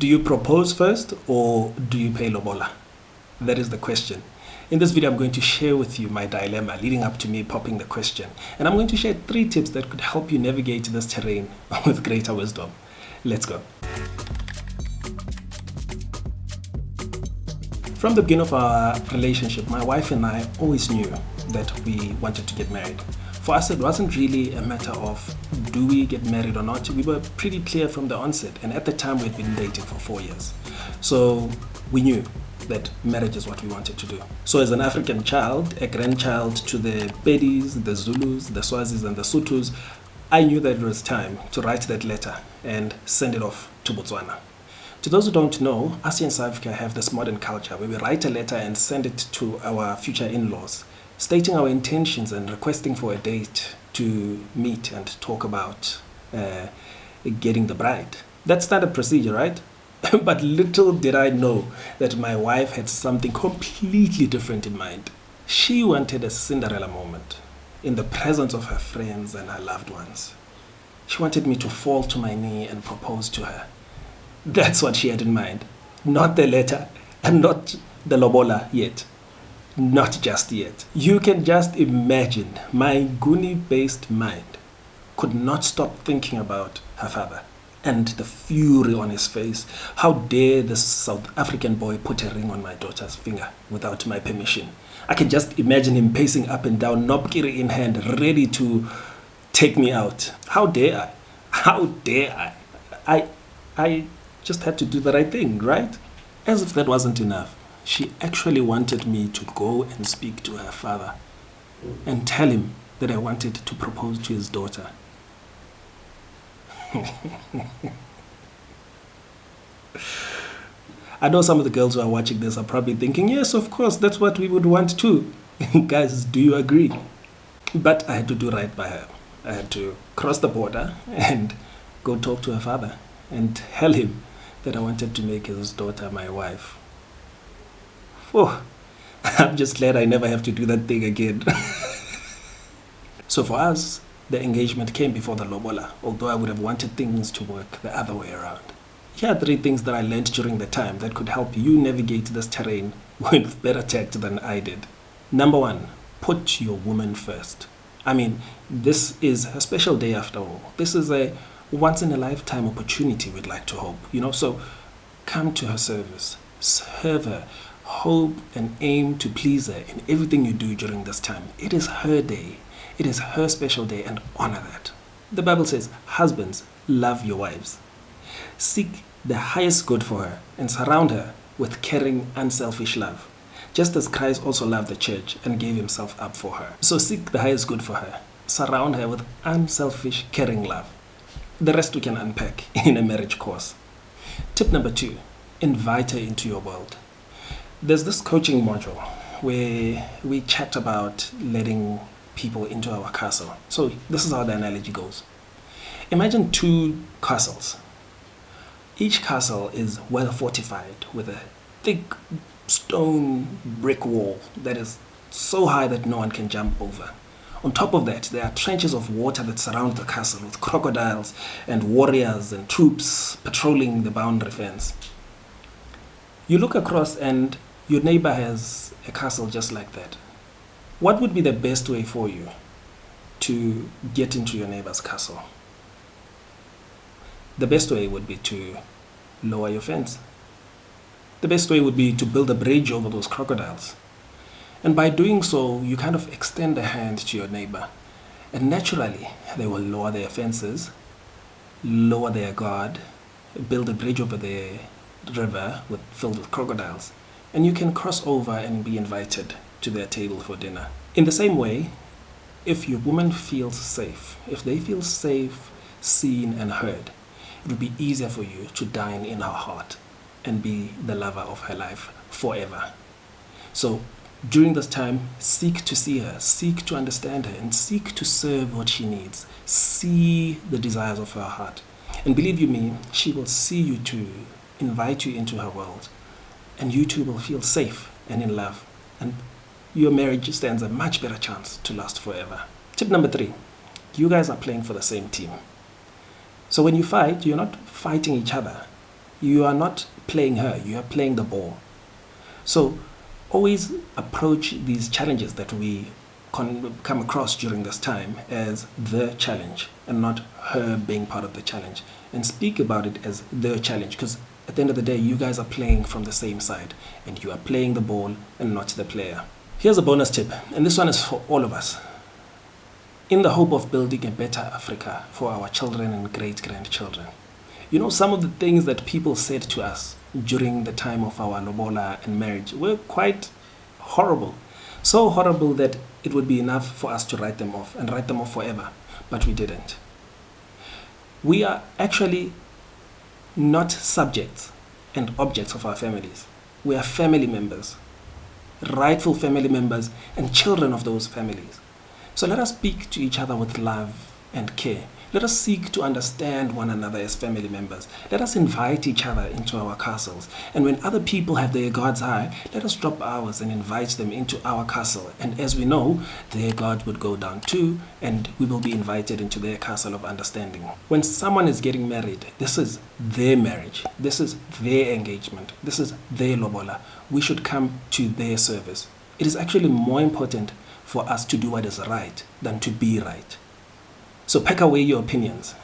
Do you propose first or do you pay Lobola? That is the question. In this video, I'm going to share with you my dilemma leading up to me popping the question. And I'm going to share 3 tips that could help you navigate this terrain with greater wisdom. Let's go. From the beginning of our relationship, my wife and I always knew that we wanted to get married. For us, it wasn't really a matter of do we get married or not. We were pretty clear from the onset, and at the time we had been dating for 4 years. So we knew that marriage is what we wanted to do. So as an African child, a grandchild to the Pedis, the Zulus, the Swazis and the Sothos, I knew that it was time to write that letter and send it off to Botswana. To those who don't know, us in South Africa have this modern culture where we write a letter and send it to our future in-laws, stating our intentions and requesting for a date to meet and talk about getting the bride. That's standard procedure, right? But little did I know that my wife had something completely different in mind. She wanted a Cinderella moment in the presence of her friends and her loved ones. She wanted me to fall to my knee and propose to her. That's what she had in mind. Not the letter and not the Lobola yet. Not just yet. You can just imagine my Nguni-based mind could not stop thinking about her father and the fury on his face. How dare this South African boy put a ring on my daughter's finger without my permission? I can just imagine him pacing up and down, knobkiri in hand, ready to take me out. How dare I? How dare I? I just had to do the right thing, right? As if that wasn't enough, she actually wanted me to go and speak to her father and tell him that I wanted to propose to his daughter. I know some of the girls who are watching this are probably thinking, yes, of course, that's what we would want too. Guys, do you agree? But I had to do right by her. I had to cross the border and go talk to her father and tell him that I wanted to make his daughter my wife. Oh, I'm just glad I never have to do that thing again. So for us, the engagement came before the Lobola, although I would have wanted things to work the other way around. Here are 3 things that I learned during the time that could help you navigate this terrain with better tact than I did. Number 1, put your woman first. I mean, this is a special day after all. This is a once-in-a-lifetime opportunity, we'd like to hope. So come to her service, serve her, hope and aim to please her in everything you do during this time. It is her day. It is her special day, and honor that. The Bible says, husbands, love your wives. Seek the highest good for her and surround her with caring, unselfish love, just as Christ also loved the church and gave himself up for her. So seek the highest good for her. Surround her with unselfish, caring love. The rest we can unpack in a marriage course. Tip number 2, invite her into your world. There's this coaching module where we chat about letting people into our castle. So this is how the analogy goes. Imagine 2 castles. Each castle is well fortified with a thick stone brick wall that is so high that no one can jump over. On top of that, there are trenches of water that surround the castle with crocodiles and warriors and troops patrolling the boundary fence. You look across and your neighbor has a castle just like that. What would be the best way for you to get into your neighbor's castle? The best way would be to lower your fence. The best way would be to build a bridge over those crocodiles. And by doing so, you kind of extend a hand to your neighbor. And naturally, they will lower their fences, lower their guard, build a bridge over the river filled with crocodiles. And you can cross over and be invited to their table for dinner. In the same way, if your woman feels safe, if they feel safe, seen and heard, it will be easier for you to dine in her heart and be the lover of her life forever. So during this time, seek to see her, seek to understand her, and seek to serve what she needs. See the desires of her heart. And believe you me, she will see you too, invite you into her world, and you two will feel safe and in love. And your marriage stands a much better chance to last forever. Tip number 3, you guys are playing for the same team. So when you fight, you're not fighting each other. You are not playing her, you are playing the ball. So always approach these challenges that we come across during this time as the challenge and not her being part of the challenge. And speak about it as the challenge, because at the end of the day, you guys are playing from the same side and you are playing the ball and not the player. Here's a bonus tip, and this one is for all of us. In the hope of building a better Africa for our children and great-grandchildren. You know, some of the things that people said to us during the time of our Lobola and marriage were quite horrible. So horrible that it would be enough for us to write them off and write them off forever. But we didn't. We are actually not subjects and objects of our families. We are family members, rightful family members and children of those families. So let us speak to each other with love and care. Let us seek to understand one another as family members. Let us invite each other into our castles. And when other people have their God's eye, let us drop ours and invite them into our castle. And as we know, their God would go down too, and we will be invited into their castle of understanding. When someone is getting married, this is their marriage. This is their engagement. This is their lobola. We should come to their service. It is actually more important for us to do what is right than to be right. So pack away your opinions,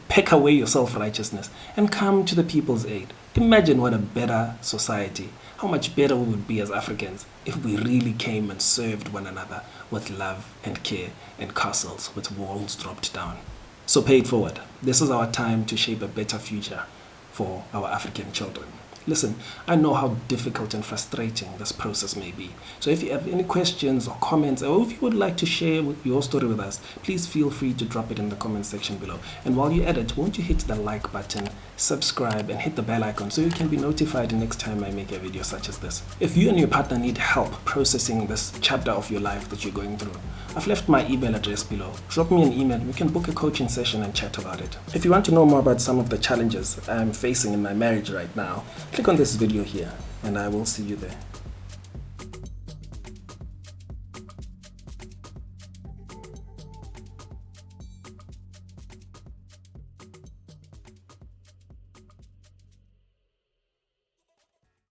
pack away your self-righteousness, and come to the people's aid. Imagine what a better society, how much better we would be as Africans if we really came and served one another with love and care and castles with walls dropped down. So pay it forward. This is our time to shape a better future for our African children. Listen, I know how difficult and frustrating this process may be. So if you have any questions or comments, or if you would like to share your story with us, please feel free to drop it in the comment section below. And while you're at it, won't you hit the like button, subscribe, and hit the bell icon so you can be notified the next time I make a video such as this. If you and your partner need help processing this chapter of your life that you're going through, I've left my email address below. Drop me an email. We can book a coaching session and chat about it. If you want to know more about some of the challenges I'm facing in my marriage right now, click on this video here and I will see you there.